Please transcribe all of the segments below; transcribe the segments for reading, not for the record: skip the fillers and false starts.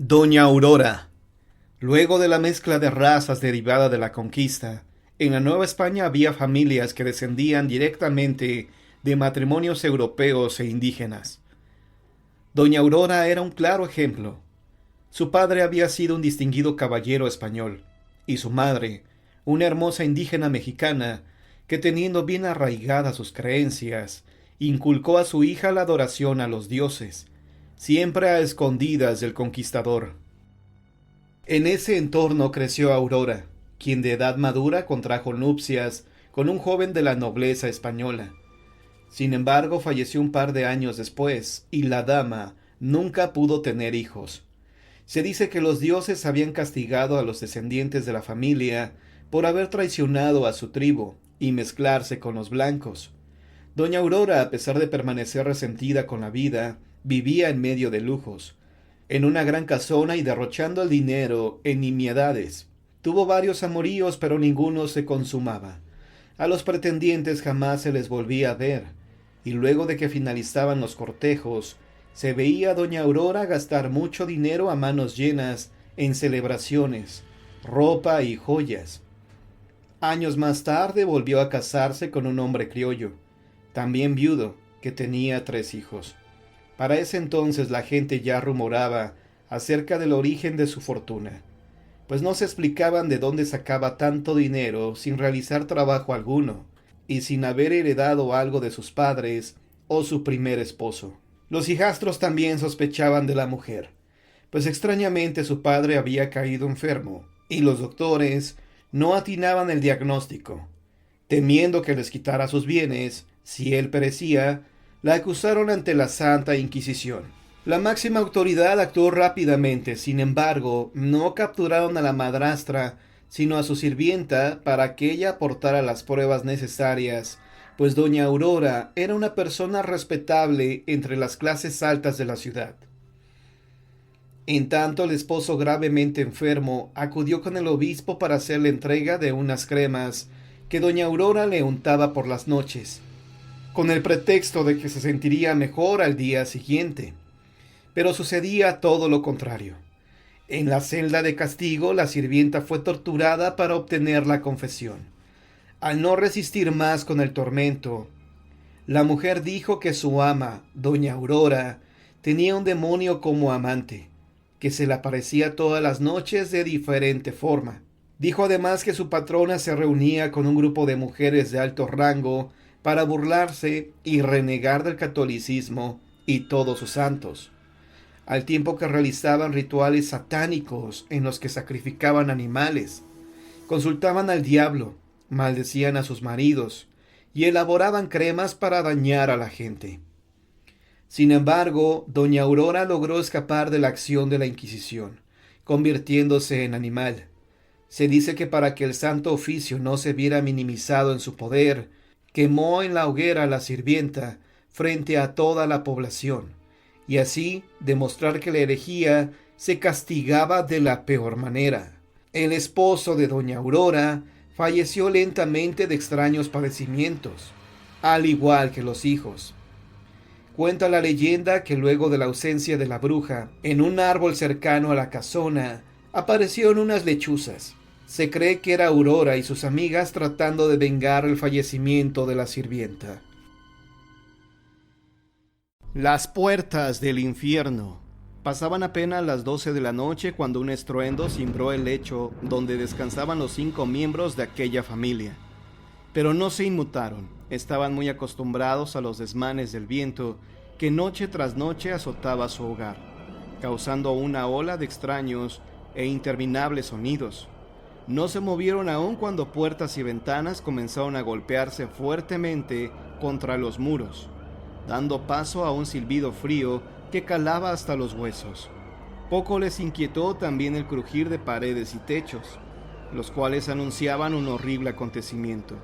Doña Aurora. Luego de la mezcla de razas derivada de la conquista, en la Nueva España había familias que descendían directamente de matrimonios europeos e indígenas. Doña Aurora era un claro ejemplo. Su padre había sido un distinguido caballero español, y su madre, una hermosa indígena mexicana, que teniendo bien arraigadas sus creencias, inculcó a su hija la adoración a los dioses, siempre a escondidas del conquistador. En ese entorno creció Aurora, quien de edad madura contrajo nupcias con un joven de la nobleza española. Sin embargo, falleció un par de años después, y la dama nunca pudo tener hijos. Se dice que los dioses habían castigado a los descendientes de la familia por haber traicionado a su tribu y mezclarse con los blancos. Doña Aurora, a pesar de permanecer resentida con la vida, vivía en medio de lujos, en una gran casona y derrochando el dinero en nimiedades. Tuvo varios amoríos, pero ninguno se consumaba. A los pretendientes jamás se les volvía a ver, y luego de que finalizaban los cortejos, se veía a doña Aurora gastar mucho dinero a manos llenas en celebraciones, ropa y joyas. Años más tarde volvió a casarse con un hombre criollo, también viudo, que tenía 3 hijos. Para ese entonces la gente ya rumoraba acerca del origen de su fortuna, pues no se explicaban de dónde sacaba tanto dinero sin realizar trabajo alguno, y sin haber heredado algo de sus padres o su primer esposo. Los hijastros también sospechaban de la mujer, pues extrañamente su padre había caído enfermo, y los doctores no atinaban el diagnóstico. Temiendo que les quitara sus bienes, si él perecía, la acusaron ante la Santa Inquisición. La máxima autoridad actuó rápidamente, sin embargo, no capturaron a la madrastra, sino a su sirvienta para que ella aportara las pruebas necesarias, pues doña Aurora era una persona respetable entre las clases altas de la ciudad. En tanto, el esposo gravemente enfermo acudió con el obispo para hacerle entrega de unas cremas que doña Aurora le untaba por las noches, con el pretexto de que se sentiría mejor al día siguiente. Pero sucedía todo lo contrario. En la celda de castigo, la sirvienta fue torturada para obtener la confesión. Al no resistir más con el tormento, la mujer dijo que su ama, doña Aurora, tenía un demonio como amante, que se le aparecía todas las noches de diferente forma. Dijo además que su patrona se reunía con un grupo de mujeres de alto rango para burlarse y renegar del catolicismo y todos sus santos, al tiempo que realizaban rituales satánicos en los que sacrificaban animales, consultaban al diablo, maldecían a sus maridos y elaboraban cremas para dañar a la gente. Sin embargo, doña Aurora logró escapar de la acción de la Inquisición, convirtiéndose en animal. Se dice que para que el santo oficio no se viera minimizado en su poder, quemó en la hoguera a la sirvienta frente a toda la población, y así demostrar que la herejía se castigaba de la peor manera. El esposo de doña Aurora falleció lentamente de extraños padecimientos, al igual que los hijos. Cuenta la leyenda que luego de la ausencia de la bruja, en un árbol cercano a la casona, aparecieron unas lechuzas. Se cree que era Aurora y sus amigas tratando de vengar el fallecimiento de la sirvienta. Las puertas del infierno. Pasaban apenas las 12 de la noche cuando un estruendo cimbró el lecho donde descansaban los 5 miembros de aquella familia. Pero no se inmutaron, estaban muy acostumbrados a los desmanes del viento que noche tras noche azotaba su hogar, causando una ola de extraños e interminables sonidos. No se movieron aún cuando puertas y ventanas comenzaron a golpearse fuertemente contra los muros, dando paso a un silbido frío que calaba hasta los huesos. Poco les inquietó también el crujir de paredes y techos, los cuales anunciaban un horrible acontecimiento,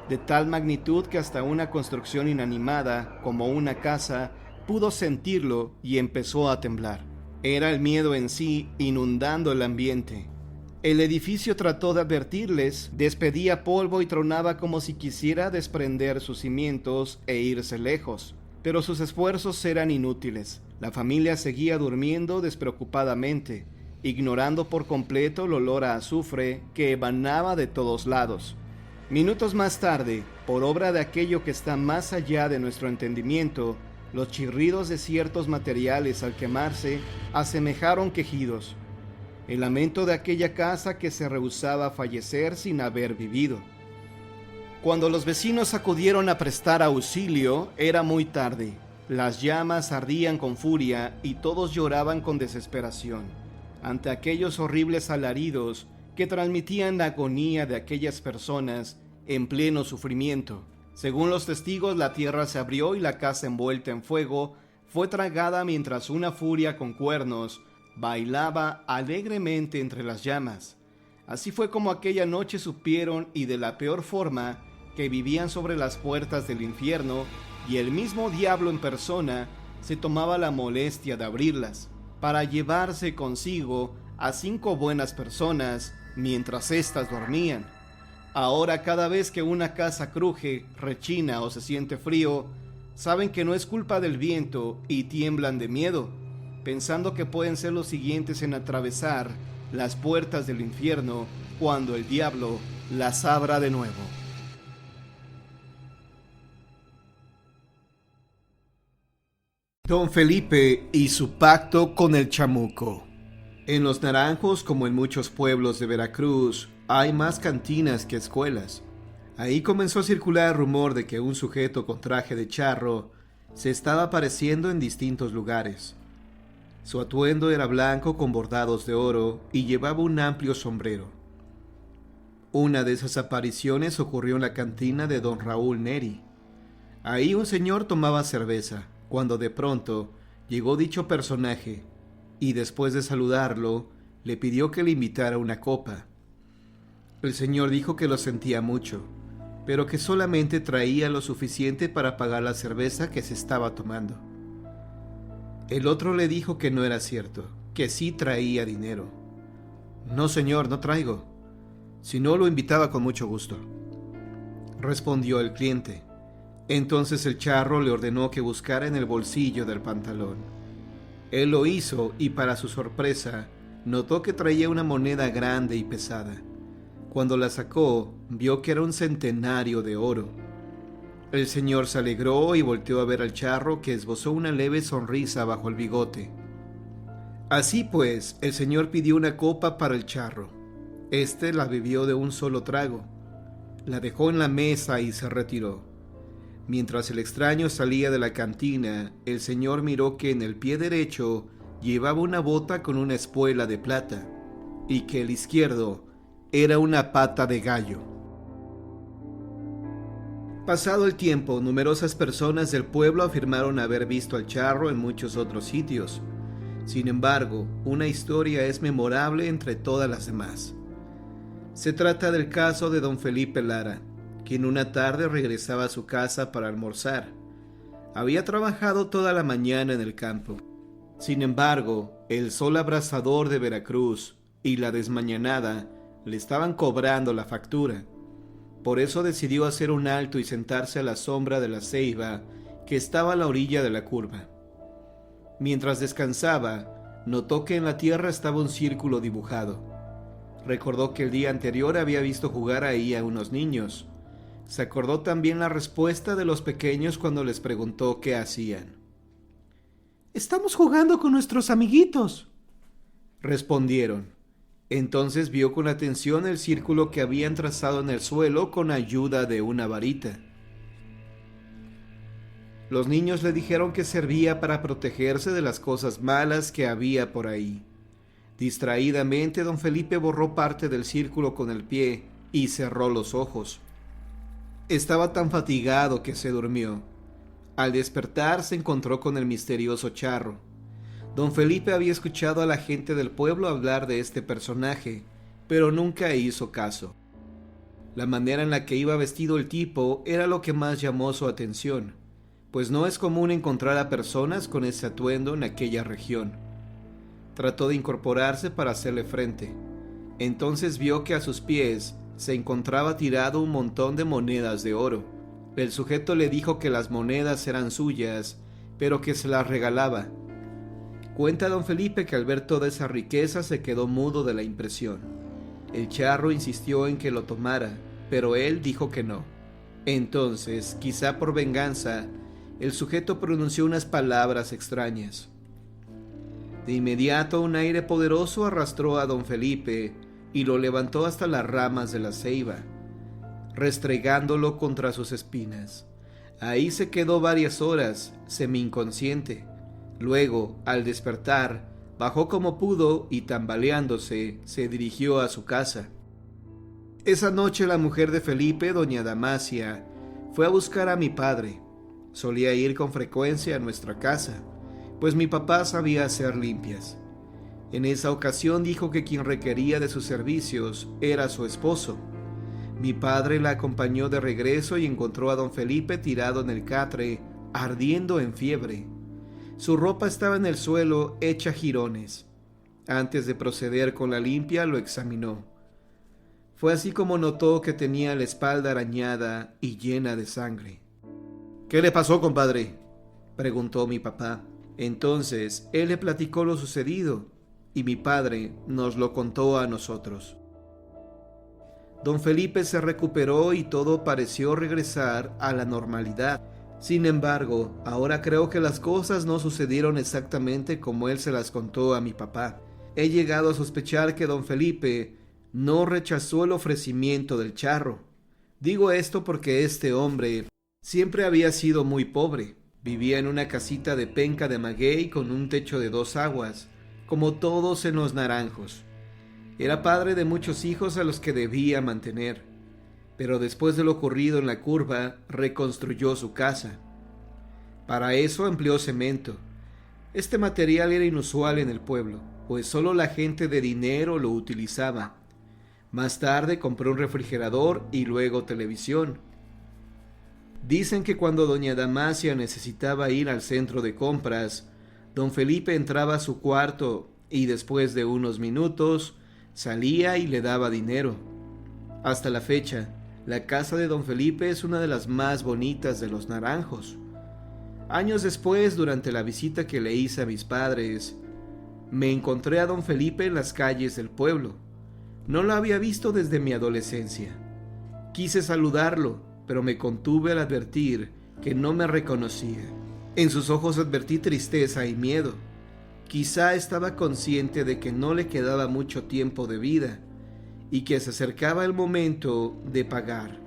de tal magnitud que hasta una construcción inanimada, como una casa, pudo sentirlo y empezó a temblar. Era el miedo en sí inundando el ambiente. El edificio trató de advertirles, despedía polvo y tronaba como si quisiera desprender sus cimientos e irse lejos, pero sus esfuerzos eran inútiles. La familia seguía durmiendo despreocupadamente, ignorando por completo el olor a azufre que emanaba de todos lados. Minutos más tarde, por obra de aquello que está más allá de nuestro entendimiento, los chirridos de ciertos materiales al quemarse asemejaron quejidos. El lamento de aquella casa que se rehusaba a fallecer sin haber vivido. Cuando los vecinos acudieron a prestar auxilio, era muy tarde. Las llamas ardían con furia y todos lloraban con desesperación ante aquellos horribles alaridos que transmitían la agonía de aquellas personas en pleno sufrimiento. Según los testigos, la tierra se abrió y la casa envuelta en fuego fue tragada mientras una furia con cuernos bailaba alegremente entre las llamas. Así fue como aquella noche supieron, y de la peor forma, que vivían sobre las puertas del infierno, y el mismo diablo en persona se tomaba la molestia de abrirlas, para llevarse consigo a 5 buenas personas mientras éstas dormían. Ahora, cada vez que una casa cruje, rechina o se siente frío, saben que no es culpa del viento y tiemblan de miedo, pensando que pueden ser los siguientes en atravesar las puertas del infierno cuando el diablo las abra de nuevo. Don Felipe y su pacto con el chamuco. En Los Naranjos, como en muchos pueblos de Veracruz, hay más cantinas que escuelas. Ahí comenzó a circular el rumor de que un sujeto con traje de charro se estaba apareciendo en distintos lugares. Su atuendo era blanco con bordados de oro y llevaba un amplio sombrero. Una de esas apariciones ocurrió en la cantina de don Raúl Neri. Ahí un señor tomaba cerveza, cuando de pronto llegó dicho personaje y después de saludarlo, le pidió que le invitara una copa. El señor dijo que lo sentía mucho, pero que solamente traía lo suficiente para pagar la cerveza que se estaba tomando. El otro le dijo que no era cierto, que sí traía dinero. No, señor, no traigo. Si no, lo invitaba con mucho gusto, respondió el cliente. Entonces el charro le ordenó que buscara en el bolsillo del pantalón. Él lo hizo y, para su sorpresa, notó que traía una moneda grande y pesada. Cuando la sacó, vio que era un centenario de oro. El señor se alegró y volteó a ver al charro, que esbozó una leve sonrisa bajo el bigote. Así pues, el señor pidió una copa para el charro. Este la bebió de un solo trago, la dejó en la mesa y se retiró. Mientras el extraño salía de la cantina, el señor miró que en el pie derecho llevaba una bota con una espuela de plata y que el izquierdo era una pata de gallo. Pasado el tiempo, numerosas personas del pueblo afirmaron haber visto al charro en muchos otros sitios. Sin embargo, una historia es memorable entre todas las demás. Se trata del caso de don Felipe Lara, quien una tarde regresaba a su casa para almorzar. Había trabajado toda la mañana en el campo. Sin embargo, el sol abrasador de Veracruz y la desmañanada le estaban cobrando la factura. Por eso decidió hacer un alto y sentarse a la sombra de la ceiba que estaba a la orilla de la curva. Mientras descansaba, notó que en la tierra estaba un círculo dibujado. Recordó que el día anterior había visto jugar ahí a unos niños. Se acordó también la respuesta de los pequeños cuando les preguntó qué hacían. «Estamos jugando con nuestros amiguitos», respondieron. Entonces vio con atención el círculo que habían trazado en el suelo con ayuda de una varita. Los niños le dijeron que servía para protegerse de las cosas malas que había por ahí. Distraídamente, don Felipe borró parte del círculo con el pie y cerró los ojos. Estaba tan fatigado que se durmió. Al despertar se encontró con el misterioso charro. Don Felipe había escuchado a la gente del pueblo hablar de este personaje, pero nunca hizo caso. La manera en la que iba vestido el tipo era lo que más llamó su atención, pues no es común encontrar a personas con ese atuendo en aquella región. Trató de incorporarse para hacerle frente. Entonces vio que a sus pies se encontraba tirado un montón de monedas de oro. El sujeto le dijo que las monedas eran suyas, pero que se las regalaba. Cuenta don Felipe que al ver toda esa riqueza se quedó mudo de la impresión. El charro insistió en que lo tomara, pero él dijo que no. Entonces, quizá por venganza, el sujeto pronunció unas palabras extrañas. De inmediato un aire poderoso arrastró a don Felipe y lo levantó hasta las ramas de la ceiba, restregándolo contra sus espinas. Ahí se quedó varias horas, semi-inconsciente. Luego, al despertar, bajó como pudo y tambaleándose, se dirigió a su casa. Esa noche la mujer de Felipe, doña Damasia, fue a buscar a mi padre. Solía ir con frecuencia a nuestra casa, pues mi papá sabía hacer limpias. En esa ocasión dijo que quien requería de sus servicios era su esposo. Mi padre la acompañó de regreso y encontró a don Felipe tirado en el catre, ardiendo en fiebre. Su ropa estaba en el suelo hecha jirones. Antes de proceder con la limpia, lo examinó. Fue así como notó que tenía la espalda arañada y llena de sangre. «¿Qué le pasó, compadre?», preguntó mi papá. Entonces él le platicó lo sucedido y mi padre nos lo contó a nosotros. Don Felipe se recuperó y todo pareció regresar a la normalidad. Sin embargo, ahora creo que las cosas no sucedieron exactamente como él se las contó a mi papá. He llegado a sospechar que don Felipe no rechazó el ofrecimiento del charro. Digo esto porque este hombre siempre había sido muy pobre. Vivía en una casita de penca de maguey con un techo de 2 aguas, como todos en Los Naranjos. Era padre de muchos hijos a los que debía mantener, pero después de lo ocurrido en la curva, reconstruyó su casa. Para eso empleó cemento. Este material era inusual en el pueblo, pues solo la gente de dinero lo utilizaba. Más tarde compró un refrigerador y luego televisión. Dicen que cuando doña Damasia necesitaba ir al centro de compras, don Felipe entraba a su cuarto y después de unos minutos salía y le daba dinero. Hasta la fecha, la casa de don Felipe es una de las más bonitas de Los Naranjos. Años después, durante la visita que le hice a mis padres, me encontré a don Felipe en las calles del pueblo. No lo había visto desde mi adolescencia. Quise saludarlo, pero me contuve al advertir que no me reconocía. En sus ojos advertí tristeza y miedo. Quizá estaba consciente de que no le quedaba mucho tiempo de vida y que se acercaba el momento de pagar,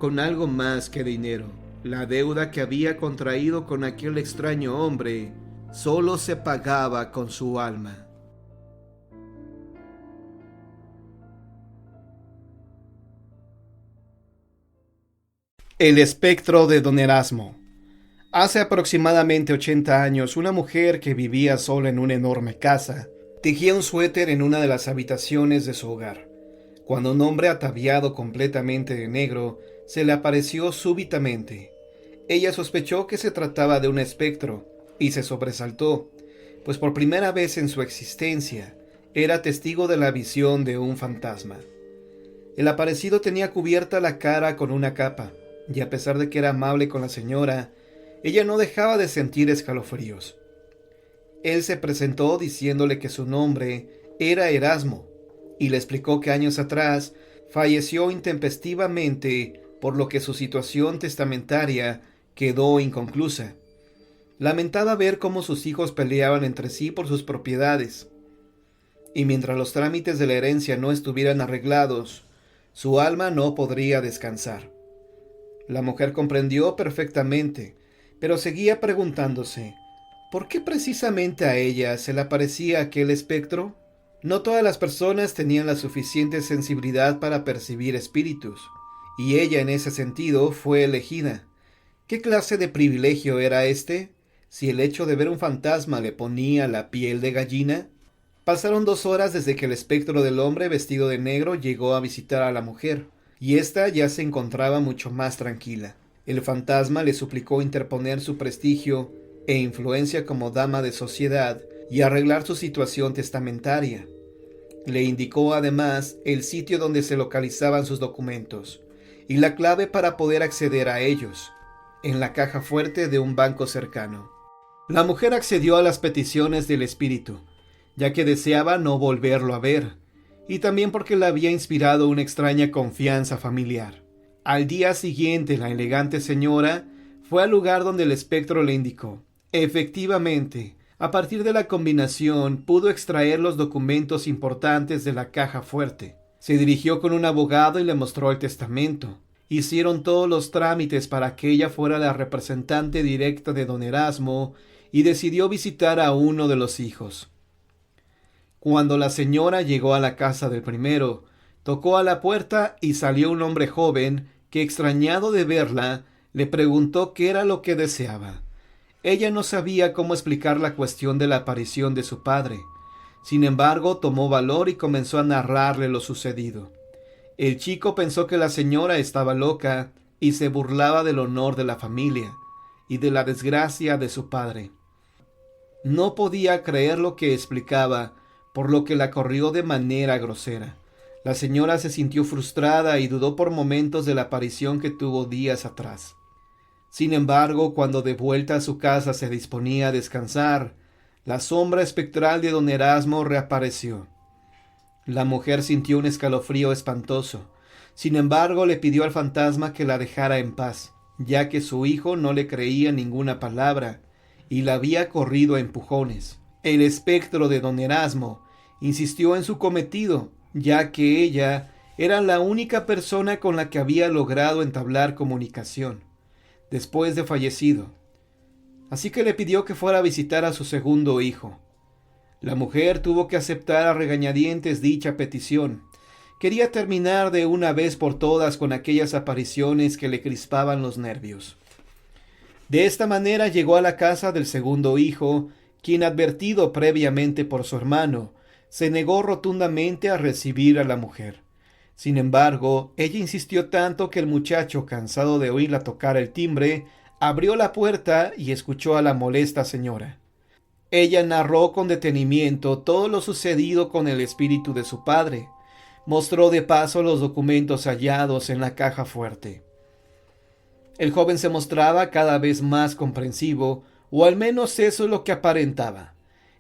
con algo más que dinero, la deuda que había contraído con aquel extraño hombre. Solo se pagaba con su alma. El espectro de don Erasmo. Hace aproximadamente 80 años, una mujer que vivía sola en una enorme casa tejía un suéter en una de las habitaciones de su hogar, cuando un hombre ataviado completamente de negro se le apareció súbitamente. Ella sospechó que se trataba de un espectro y se sobresaltó, pues por primera vez en su existencia era testigo de la visión de un fantasma. El aparecido tenía cubierta la cara con una capa, y a pesar de que era amable con la señora, ella no dejaba de sentir escalofríos. Él se presentó diciéndole que su nombre era Erasmo, y le explicó que años atrás falleció intempestivamente, por lo que su situación testamentaria quedó inconclusa. Lamentaba ver cómo sus hijos peleaban entre sí por sus propiedades, y mientras los trámites de la herencia no estuvieran arreglados, su alma no podría descansar. La mujer comprendió perfectamente, pero seguía preguntándose, ¿por qué precisamente a ella se le aparecía aquel espectro? No todas las personas tenían la suficiente sensibilidad para percibir espíritus, y ella en ese sentido fue elegida. ¿Qué clase de privilegio era este, si el hecho de ver un fantasma le ponía la piel de gallina? Pasaron 2 horas desde que el espectro del hombre vestido de negro llegó a visitar a la mujer, y ésta ya se encontraba mucho más tranquila. El fantasma le suplicó interponer su prestigio e influencia como dama de sociedad y arreglar su situación testamentaria. Le indicó además el sitio donde se localizaban sus documentos y la clave para poder acceder a ellos, en la caja fuerte de un banco cercano. La mujer accedió a las peticiones del espíritu, ya que deseaba no volverlo a ver, y también porque le había inspirado una extraña confianza familiar. Al día siguiente, la elegante señora fue al lugar donde el espectro le indicó. Efectivamente, a partir de la combinación pudo extraer los documentos importantes de la caja fuerte. Se dirigió con un abogado y le mostró el testamento. Hicieron todos los trámites para que ella fuera la representante directa de don Erasmo y decidió visitar a uno de los hijos. Cuando la señora llegó a la casa del primero, tocó a la puerta y salió un hombre joven que, extrañado de verla, le preguntó qué era lo que deseaba. Ella no sabía cómo explicar la cuestión de la aparición de su padre. Sin embargo, tomó valor y comenzó a narrarle lo sucedido. El chico pensó que la señora estaba loca y se burlaba del honor de la familia y de la desgracia de su padre. No podía creer lo que explicaba, por lo que la corrió de manera grosera. La señora se sintió frustrada y dudó por momentos de la aparición que tuvo días atrás. Sin embargo, cuando de vuelta a su casa se disponía a descansar, la sombra espectral de don Erasmo reapareció. La mujer sintió un escalofrío espantoso. Sin embargo, le pidió al fantasma que la dejara en paz, ya que su hijo no le creía ninguna palabra y la había corrido a empujones. El espectro de don Erasmo insistió en su cometido, ya que ella era la única persona con la que había logrado entablar comunicación después de fallecido. Así que le pidió que fuera a visitar a su segundo hijo. La mujer tuvo que aceptar a regañadientes dicha petición. Quería terminar de una vez por todas con aquellas apariciones que le crispaban los nervios. De esta manera llegó a la casa del segundo hijo, quien, advertido previamente por su hermano, se negó rotundamente a recibir a la mujer. Sin embargo, ella insistió tanto que el muchacho, cansado de oírla tocar el timbre, abrió la puerta y escuchó a la molesta señora. Ella narró con detenimiento todo lo sucedido con el espíritu de su padre. Mostró de paso los documentos hallados en la caja fuerte. El joven se mostraba cada vez más comprensivo, o al menos eso es lo que aparentaba.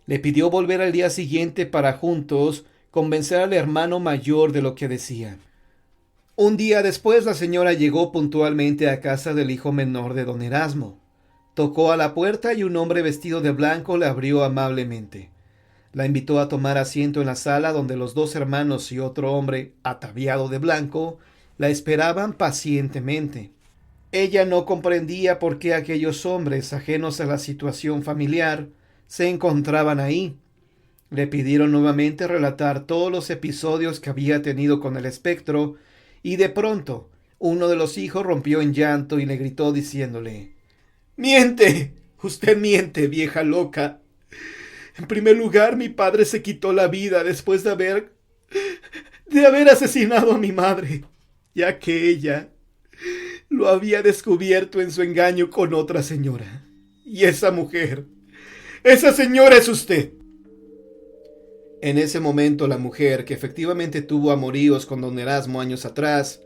Le pidió volver al día siguiente para juntos convencer al hermano mayor de lo que decía. Un día después la señora llegó puntualmente a casa del hijo menor de don Erasmo. Tocó a la puerta y un hombre vestido de blanco le abrió amablemente. La invitó a tomar asiento en la sala donde los dos hermanos y otro hombre, ataviado de blanco, la esperaban pacientemente. Ella no comprendía por qué aquellos hombres, ajenos a la situación familiar, se encontraban ahí. Le pidieron nuevamente relatar todos los episodios que había tenido con el espectro, y de pronto uno de los hijos rompió en llanto y le gritó diciéndole: «¡Miente! Usted miente, vieja loca. En primer lugar, mi padre se quitó la vida después de haber asesinado a mi madre, ya que ella lo había descubierto en su engaño con otra señora. Y esa señora es usted». En ese momento la mujer, que efectivamente tuvo amoríos con don Erasmo años atrás,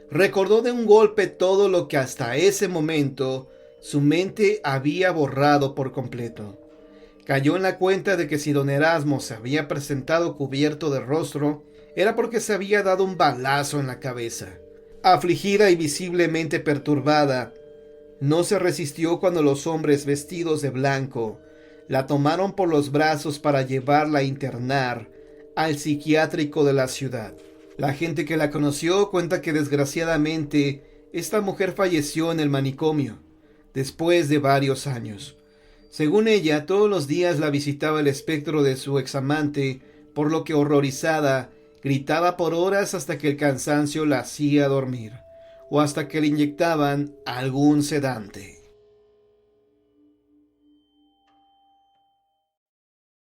recordó de un golpe todo lo que hasta ese momento su mente había borrado por completo. Cayó en la cuenta de que si don Erasmo se había presentado cubierto de rostro, era porque se había dado un balazo en la cabeza. Afligida y visiblemente perturbada, no se resistió cuando los hombres vestidos de blanco la tomaron por los brazos para llevarla a internar al psiquiátrico de la ciudad. La gente que la conoció cuenta que desgraciadamente esta mujer falleció en el manicomio después de varios años. Según ella, todos los días la visitaba el espectro de su examante, por lo que, horrorizada, gritaba por horas hasta que el cansancio la hacía dormir, o hasta que le inyectaban algún sedante.